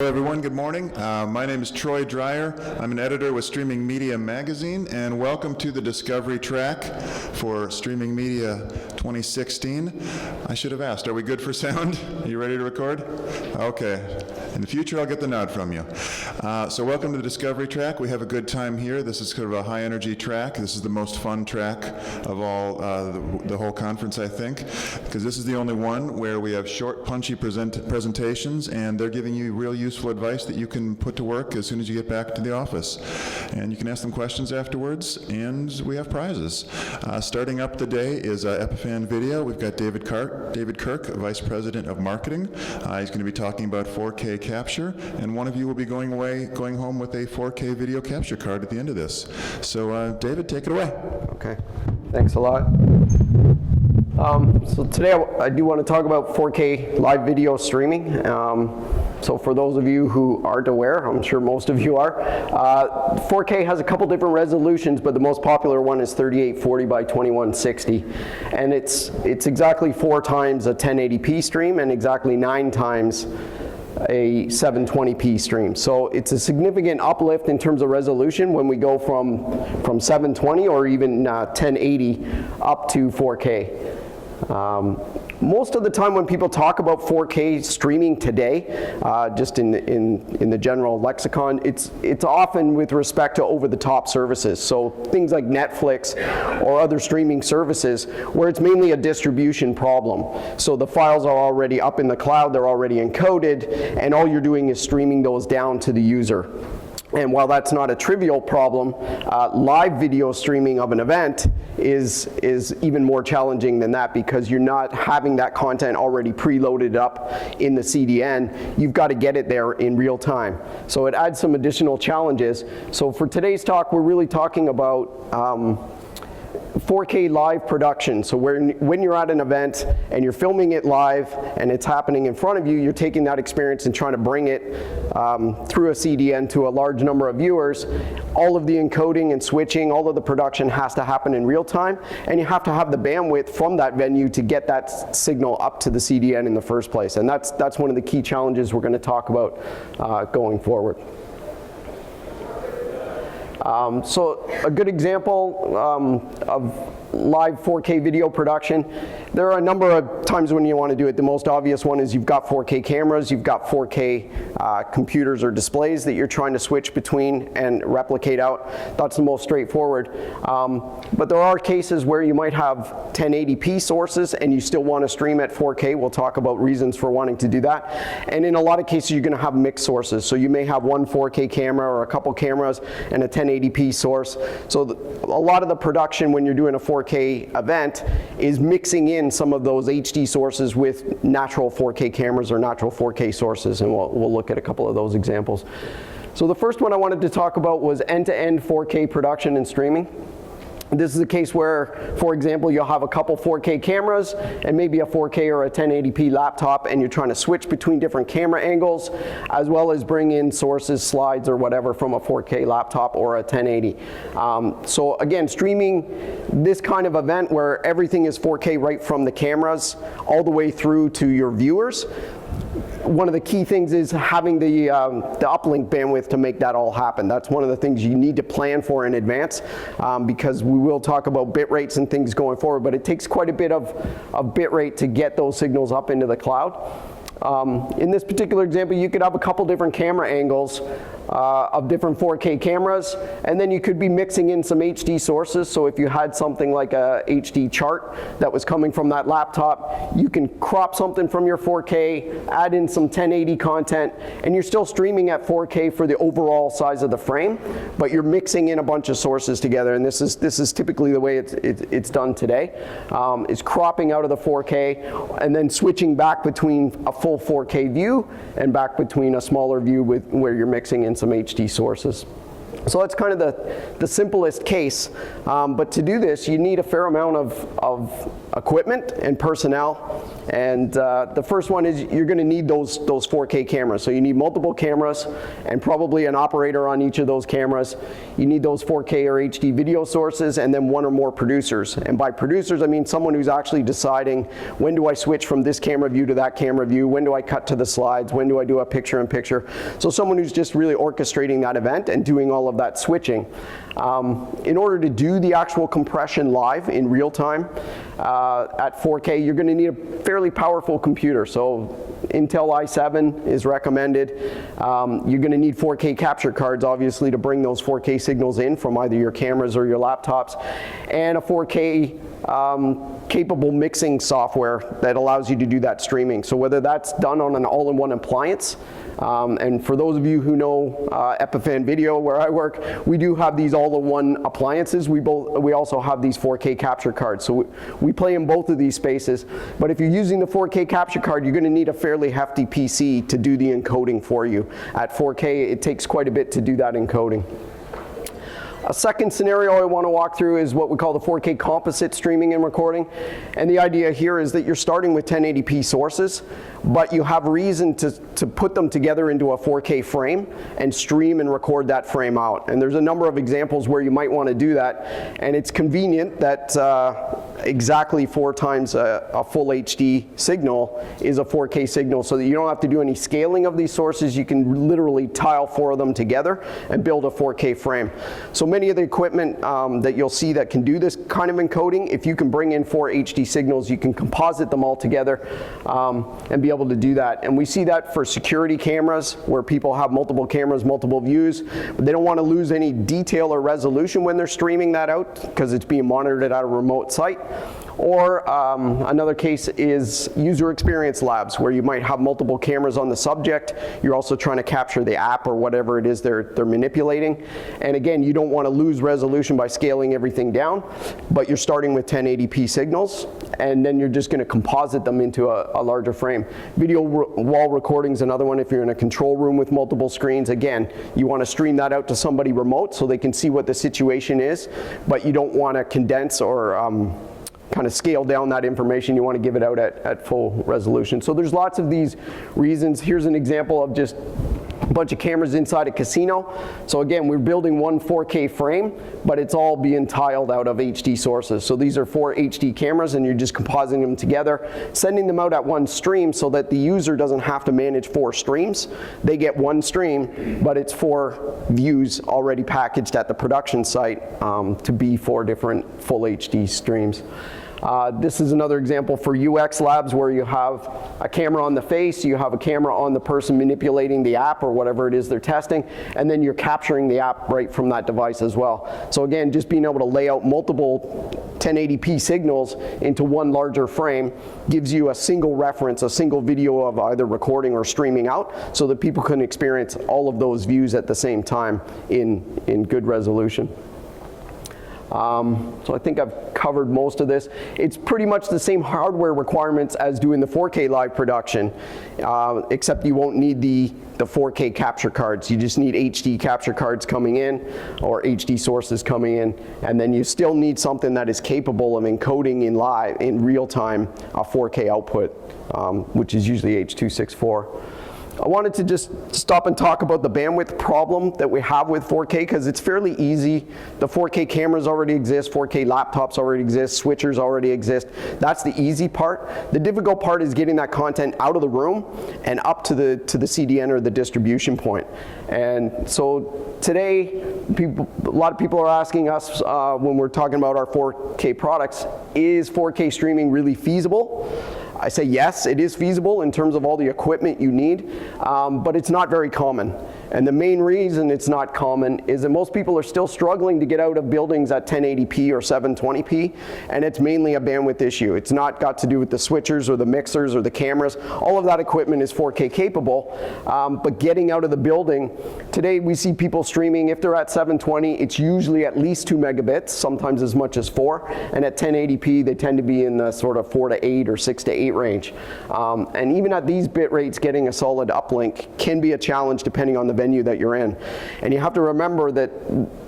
Hello everyone, good morning. My name is Troy Dreyer. I'm an editor with Streaming Media Magazine, and welcome to the Discovery track for Streaming Media 2016. I should have asked, are we good for sound? Are you ready to record? Okay. In the future, I'll get the nod from you. So welcome to the Discovery track. We have a good time here. This is sort of a high energy track. This is the most fun track of all, the whole conference, I think, because this is the only one where we have short, punchy presentations, and they're giving you real useful advice that you can put to work as soon as you get back to the office. And you can ask them questions afterwards, and we have prizes. Starting up the day is Epiphan Video. We've got David Kirk, Vice President of Marketing. He's going to be talking about 4K capture, and one of you will be going home with a 4K video capture card at the end of this. So David, take it away. Okay, thanks a lot. So today I do want to talk about 4K live video streaming. So for those of you who aren't aware, I'm sure most of you are, 4K has a couple different resolutions, but the most popular one is 3840 by 2160. And it's exactly 4 times a 1080p stream and exactly 9 times a 720p stream. So it's a significant uplift in terms of resolution when we go from 720 or even 1080 up to 4K. Most of the time when people talk about 4K streaming today, just in the general lexicon, it's often with respect to over-the-top services. So things like Netflix or other streaming services where it's mainly a distribution problem. So the files are already up in the cloud, they're already encoded, and all you're doing is streaming those down to the user. And while that's not a trivial problem, live video streaming of an event is even more challenging than that, because you're not having that content already preloaded up in the CDN. You've got to get it there in real time. So it adds some additional challenges. So for today's talk, we're really talking about 4K live production. So when you're at an event and you're filming it live and it's happening in front of you, you're taking that experience and trying to bring it through a CDN to a large number of viewers. All of the encoding and switching, all of the production has to happen in real time, and you have to have the bandwidth from that venue to get that signal up to the CDN in the first place. And that's one of the key challenges we're going to talk about going forward. So a good example of live 4K video production, there are a number of times when you want to do it. The most obvious one is you've got 4K cameras, you've got 4K computers or displays that you're trying to switch between and replicate out. That's the most straightforward. But there are cases where you might have 1080p sources and you still want to stream at 4K. We'll talk about reasons for wanting to do that. And in a lot of cases, you're going to have mixed sources. So you may have one 4K camera or a couple cameras and a 1080p source. So a lot of the production when you're doing a 4K event is mixing in some of those HD sources with natural 4K cameras or natural 4K sources, and we'll look at a couple of those examples. So the first one I wanted to talk about was end-to-end 4K production and streaming. This is a case where, for example, you'll have a couple 4K cameras and maybe a 4K or a 1080p laptop, and you're trying to switch between different camera angles as well as bring in sources, slides, or whatever from a 4K laptop or a 1080. So again, streaming this kind of event where everything is 4K right from the cameras all the way through to your viewers. One of the key things is having the uplink bandwidth to make that all happen. That's one of the things you need to plan for in advance, because we will talk about bit rates and things going forward, but it takes quite a bit of bit rate to get those signals up into the cloud. In this particular example, you could have a couple different camera angles of different 4K cameras, and then you could be mixing in some HD sources. So if you had something like a HD chart that was coming from that laptop, you can crop something from your 4K, add in some 1080 content, and you're still streaming at 4K for the overall size of the frame, but you're mixing in a bunch of sources together. And this is typically the way it's done today, is cropping out of the 4K and then switching back between a full 4K view and back between a smaller view where you're mixing in some HD sources. So that's kind of the simplest case, but to do this you need a fair amount of equipment and personnel. And the first one is you're going to need those 4K cameras. So you need multiple cameras and probably an operator on each of those cameras. You need those 4K or HD video sources, and then one or more producers. And by producers, I mean someone who's actually deciding, when do I switch from this camera view to that camera view? When do I cut to the slides? When do I do a picture-in-picture? So someone who's just really orchestrating that event and doing all of that switching. In order to do the actual compression live in real time at 4K, you're going to need a fairly powerful computer. So Intel i7 is recommended. You're going to need 4K capture cards, obviously, to bring those 4K signals in from either your cameras or your laptops, and a 4K capable mixing software that allows you to do that streaming. So whether that's done on an all-in-one appliance, and for those of you who know Epiphan Video, where I work, we do have these all-in-one appliances. We also have these 4K capture cards. So we play in both of these spaces. But if you're using the 4K capture card, you're going to need a fairly hefty PC to do the encoding for you. At 4K, it takes quite a bit to do that encoding. A second scenario I want to walk through is what we call the 4K composite streaming and recording. And the idea here is that you're starting with 1080p sources, but you have reason to put them together into a 4K frame and stream and record that frame out. And there's a number of examples where you might want to do that. And it's convenient that exactly 4 times a full HD signal is a 4K signal, so that you don't have to do any scaling of these sources. You can literally tile 4 of them together and build a 4K frame. So many of the equipment that you'll see that can do this kind of encoding, if you can bring in 4 HD signals, you can composite them all together and be able to do that. And we see that for security cameras, where people have multiple cameras, multiple views, but they don't want to lose any detail or resolution when they're streaming that out because it's being monitored at a remote site. Or another case is user experience labs, where you might have multiple cameras on the subject. You're also trying to capture the app or whatever it is they're manipulating. And again, you don't want to lose resolution by scaling everything down, but you're starting with 1080p signals, and then you're just going to composite them into a larger frame. Video wall recording is another one. If you're in a control room with multiple screens, again, you want to stream that out to somebody remote so they can see what the situation is, but you don't want to condense or kind of scale down that information. You want to give it out at full resolution. So there's lots of these reasons. Here's an example of just a bunch of cameras inside a casino. So again, we're building one 4K frame, but it's all being tiled out of HD sources. So these are 4 HD cameras, and you're just compositing them together, sending them out at one stream so that the user doesn't have to manage 4 streams. They get one stream, but it's 4 views already packaged at the production site to be 4 different full HD streams. This is another example for UX labs, where you have a camera on the face, you have a camera on the person manipulating the app or whatever it is they're testing, and then you're capturing the app right from that device as well. So again, just being able to lay out multiple 1080p signals into one larger frame gives you a single reference, a single video of either recording or streaming out, so that people can experience all of those views at the same time in good resolution. So I think I've covered most of this. It's pretty much the same hardware requirements as doing the 4K live production, except you won't need the 4K capture cards. You just need HD capture cards coming in, or HD sources coming in, and then you still need something that is capable of encoding in real time a 4K output, which is usually H.264. I wanted to just stop and talk about the bandwidth problem that we have with 4K, because it's fairly easy. The 4K cameras already exist, 4K laptops already exist, switchers already exist. That's the easy part. The difficult part is getting that content out of the room and up to the CDN or the distribution point. And so today, a lot of people are asking us when we're talking about our 4K products, is 4K streaming really feasible? I say yes, it is feasible in terms of all the equipment you need, but it's not very common. And the main reason it's not common is that most people are still struggling to get out of buildings at 1080p or 720p, and it's mainly a bandwidth issue. It's not got to do with the switchers or the mixers or the cameras. All of that equipment is 4K capable, but getting out of the building, today we see people streaming, if they're at 720, it's usually at least 2 megabits, sometimes as much as 4, and at 1080p they tend to be in the sort of 4 to 8 or 6 to 8 range. And even at these bit rates, getting a solid uplink can be a challenge depending on the venue that you're in. And you have to remember that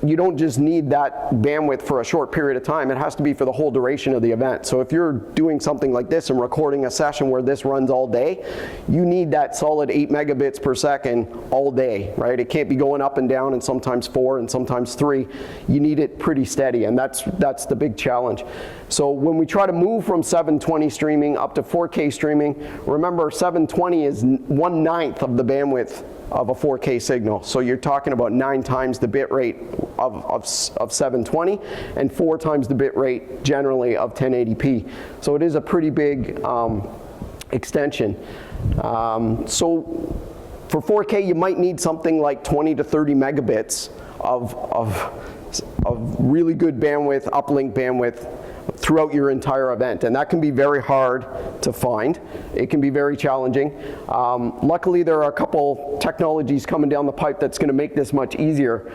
you don't just need that bandwidth for a short period of time, it has to be for the whole duration of the event. So if you're doing something like this and recording a session where this runs all day, you need that solid 8 megabits per second all day, right? It can't be going up and down and sometimes 4 and sometimes 3. You need it pretty steady, and that's the big challenge. So when we try to move from 720 streaming up to 4K streaming, remember 720 is 1/9 of the bandwidth of a 4K signal. So you're talking about 9 times the bit rate of 720 and 4 times the bit rate generally of 1080p. So it is a pretty big extension. So for 4K, you might need something like 20 to 30 megabits of really good bandwidth, uplink bandwidth throughout your entire event, and that can be very hard to find. It can be very challenging. Luckily, there are a couple technologies coming down the pipe that's going to make this much easier.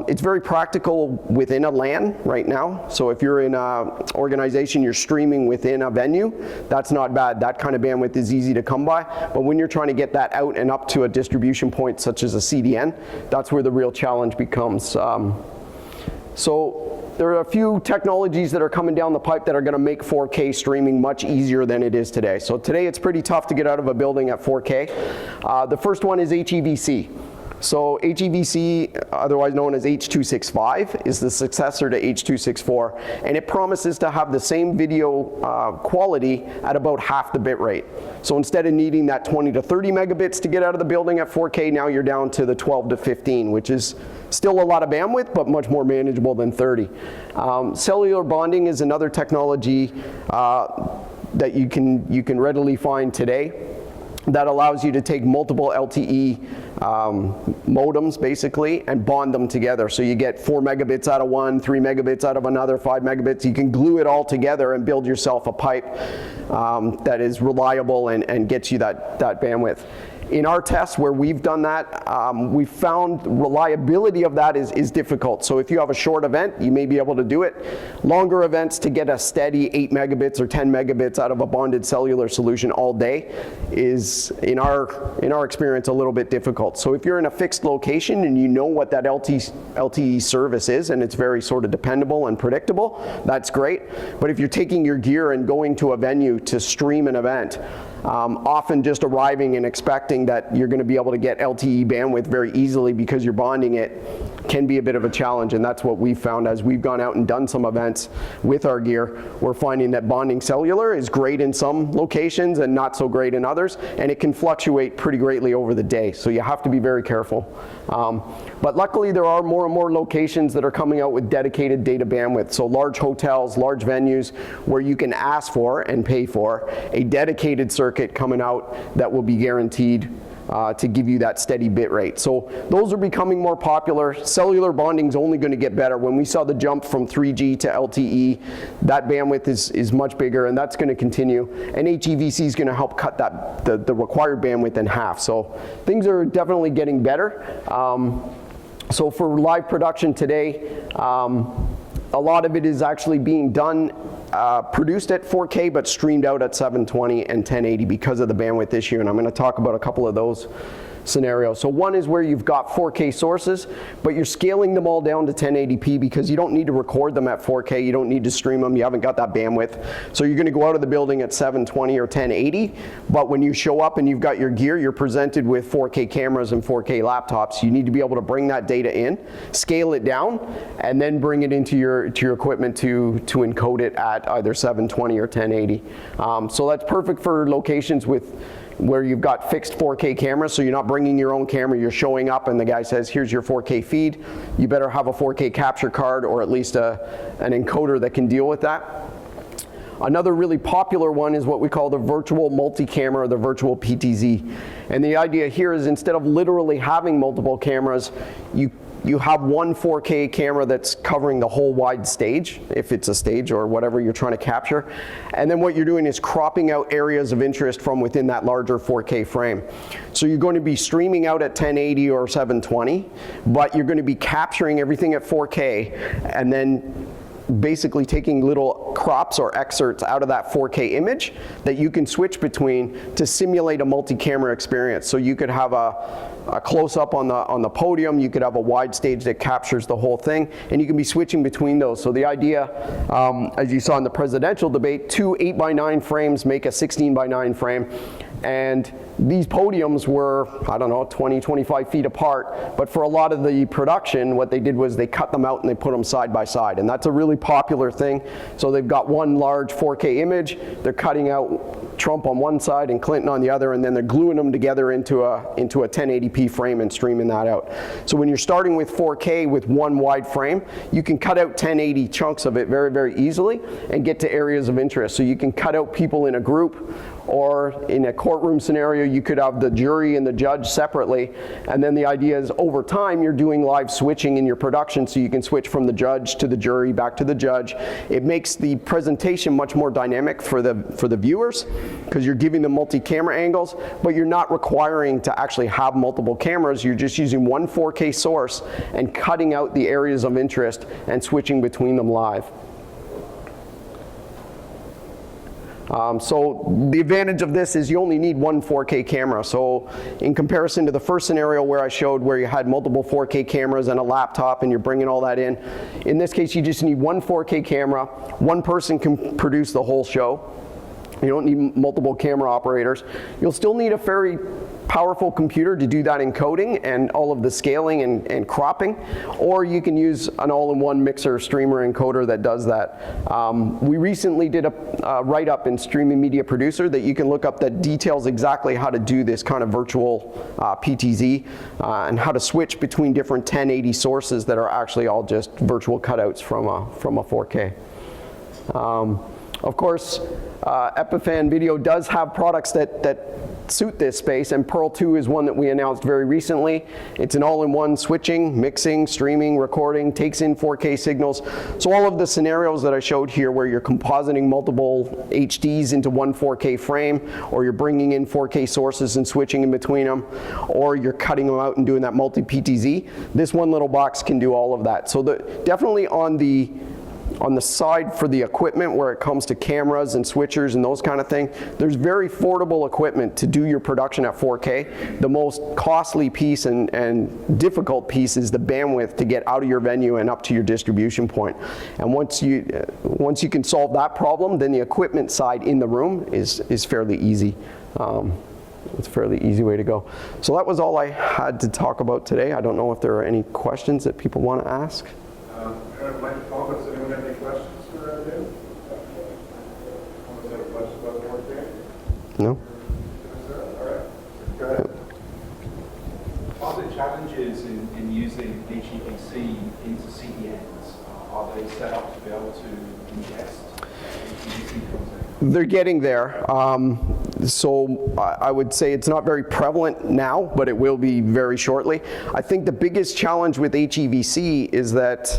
It's very practical within a LAN right now, so if you're in an organization, you're streaming within a venue, that's not bad. That kind of bandwidth is easy to come by, but when you're trying to get that out and up to a distribution point such as a CDN, that's where the real challenge becomes. So there are a few technologies that are coming down the pipe that are going to make 4K streaming much easier than it is today. So today it's pretty tough to get out of a building at 4K. The first one is HEVC. So HEVC, otherwise known as H.265, is the successor to H.264, and it promises to have the same video quality at about half the bit rate. So instead of needing that 20 to 30 megabits to get out of the building at 4K, now you're down to the 12 to 15, which is still a lot of bandwidth, but much more manageable than 30. Cellular bonding is another technology that you can readily find today that allows you to take multiple LTE modems basically and bond them together. So you get 4 megabits out of one, 3 megabits out of another, 5 megabits. You can glue it all together and build yourself a pipe that is reliable and gets you that bandwidth. In our tests where we've done that, we found reliability of that is difficult. So if you have a short event, you may be able to do it. Longer events, to get a steady 8 megabits or 10 megabits out of a bonded cellular solution all day is, in our experience, a little bit difficult. So if you're in a fixed location and you know what that LTE service is and it's very sort of dependable and predictable, that's great. But if you're taking your gear and going to a venue to stream an event, often just arriving and expecting that you're going to be able to get LTE bandwidth very easily because you're bonding it can be a bit of a challenge, and that's what we've found as we've gone out and done some events with our gear. We're finding that bonding cellular is great in some locations and not so great in others, and it can fluctuate pretty greatly over the day, so you have to be very careful. But luckily there are more and more locations that are coming out with dedicated data bandwidth, so large hotels, large venues where you can ask for and pay for a dedicated circuit coming out that will be guaranteed to give you that steady bit rate. So those are becoming more popular. Cellular bonding is only going to get better. When we saw the jump from 3G to LTE, that bandwidth is much bigger, and that's going to continue. And HEVC is going to help cut the required bandwidth in half. So things are definitely getting better. So for live production today, a lot of it is actually being done, produced at 4K, but streamed out at 720 and 1080 because of the bandwidth issue, and I'm going to talk about a couple of those scenarios. So one is where you've got 4K sources, but you're scaling them all down to 1080p because you don't need to record them at 4K, you don't need to stream them, you haven't got that bandwidth. So you're going to go out of the building at 720 or 1080, but when you show up and you've got your gear, you're presented with 4K cameras and 4K laptops. You need to be able to bring that data in, scale it down, and then bring it into your equipment to encode it at either 720 or 1080. So that's perfect for locations where you've got fixed 4K cameras, so you're not bringing your own camera, you're showing up and the guy says, here's your 4K feed. You better have a 4K capture card or at least an encoder that can deal with that. Another really popular one is what we call the virtual multi-camera, or the virtual PTZ. And the idea here is instead of literally having multiple cameras, you have one 4K camera that's covering the whole wide stage, if it's a stage or whatever you're trying to capture. And then what you're doing is cropping out areas of interest from within that larger 4K frame. So you're going to be streaming out at 1080 or 720, but you're going to be capturing everything at 4K and then basically taking little crops or excerpts out of that 4K image that you can switch between to simulate a multi-camera experience. So you could have a close-up on the podium, you could have a wide stage that captures the whole thing, and you can be switching between those. So the idea, as you saw in the presidential debate, 2 8x9 frames make a 16x9 frame, and these podiums were, I don't know, 20, 25 feet apart, but for a lot of the production, what they did was they cut them out and they put them side by side, and that's a really popular thing. So they've got one large 4K image, they're cutting out Trump on one side and Clinton on the other, and then they're gluing them together into a 1080p frame and streaming that out. So when you're starting with 4K with one wide frame, you can cut out 1080 chunks of it very, very easily and get to areas of interest. So you can cut out people in a group, or in a courtroom scenario, you could have the jury and the judge separately, and then the idea is over time you're doing live switching in your production, so you can switch from the judge to the jury, back to the judge. It makes the presentation much more dynamic for the viewers, because you're giving them multi-camera angles, but you're not requiring to actually have multiple cameras. You're just using one 4K source and cutting out the areas of interest and switching between them live. So the advantage of this is you only need one 4K camera. So in comparison to the first scenario where I showed where you had multiple 4K cameras and a laptop and you're bringing all that in this case you just need one 4K camera. One person can produce the whole show. You don't need multiple camera operators. You'll still need a very powerful computer to do that encoding and all of the scaling and cropping, or you can use an all-in-one mixer, streamer, encoder that does that. We recently did a write-up in Streaming Media Producer that you can look up that details exactly how to do this kind of virtual PTZ and how to switch between different 1080 sources that are actually all just virtual cutouts from a 4K. Of course, Epiphan Video does have products that suit this space, and Pearl 2 is one that we announced very recently. It's an all-in-one switching, mixing, streaming, recording, takes in 4K signals. So all of the scenarios that I showed here where you're compositing multiple HDs into one 4K frame, or you're bringing in 4K sources and switching in between them, or you're cutting them out and doing that multi-PTZ, this one little box can do all of that. So definitely on the side for the equipment where it comes to cameras and switchers and those kind of things, there's very affordable equipment to do your production at 4K. The most costly piece and difficult piece is the bandwidth to get out of your venue and up to your distribution point. And once you can solve that problem, then the equipment side in the room is fairly easy. It's a fairly easy way to go. So that was all I had to talk about today. I don't know if there are any questions that people want to ask. Microphone, does anyone have any questions for Dave? Anyone have a question about the work day? No? All right, go ahead. Are there challenges in using HEVC into CDNs? Are they set up to be able to ingest HEVC content? They're getting there. So I would say it's not very prevalent now, but it will be very shortly. I think the biggest challenge with HEVC is that,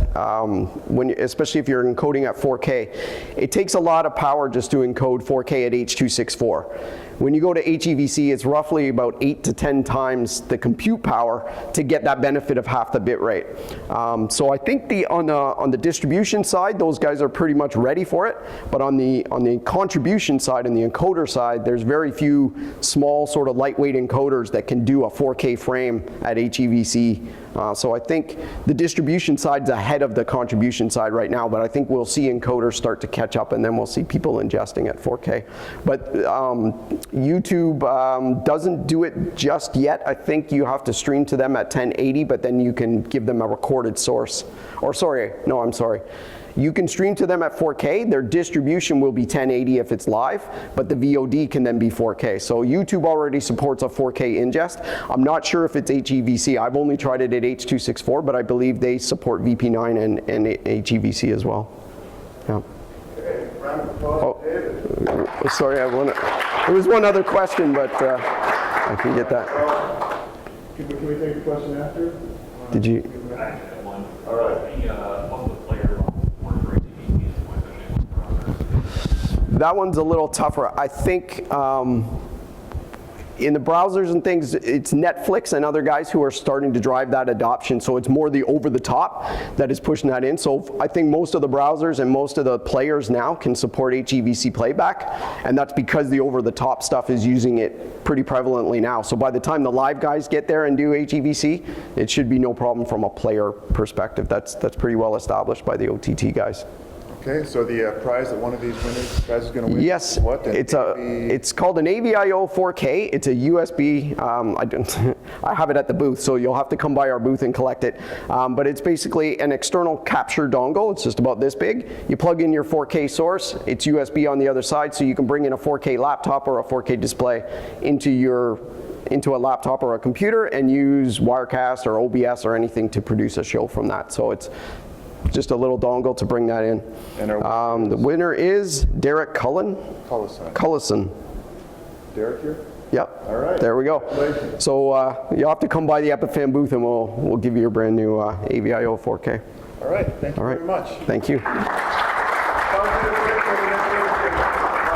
especially if you're encoding at 4K, it takes a lot of power just to encode 4K at H.264. When you go to HEVC, it's roughly about 8 to 10 times the compute power to get that benefit of half the bit rate. So I think on the distribution side, those guys are pretty much ready for it. But on the contribution side and the encoder side, there's very few small sort of lightweight encoders that can do a 4K frame at HEVC. So I think the distribution side's ahead of the contribution side right now, but I think we'll see encoders start to catch up, and then we'll see people ingesting at 4K. But YouTube doesn't do it just yet. I think you have to stream to them at 1080, but then you can give them a recorded source. Or sorry, no, I'm sorry. You can stream to them at 4K. Their distribution will be 1080 if it's live, but the VOD can then be 4K. So YouTube already supports a 4K ingest. I'm not sure if it's HEVC. I've only tried it at H.264, but I believe they support VP9 and HEVC as well. Yeah. Okay, round of applause, David. Sorry, there was one other question, but I can get that. Can we take a question after? Did you? All right. That one's a little tougher. I think in the browsers and things, it's Netflix and other guys who are starting to drive that adoption. So it's more the over-the-top that is pushing that in. So I think most of the browsers and most of the players now can support HEVC playback, and that's because the over-the-top stuff is using it pretty prevalently now. So by the time the live guys get there and do HEVC, it should be no problem from a player perspective. That's pretty well established by the OTT guys. Okay, so the prize that one of these guys is going to win? Yes, is what? it's called an AVIO 4K. It's a USB. I have it at the booth, so you'll have to come by our booth and collect it. But it's basically an external capture dongle. It's just about this big. You plug in your 4K source. It's USB on the other side, so you can bring in a 4K laptop or a 4K display into a laptop or a computer and use Wirecast or OBS or anything to produce a show from that. So it's just a little dongle to bring that in. And the winner is Derek Cullison. Derek here? Yep. All right. There we go. Congratulations. So you'll have to come by the Epiphan booth and we'll give you your brand new AVIO 4K. All right. Thank you very much. Thank you.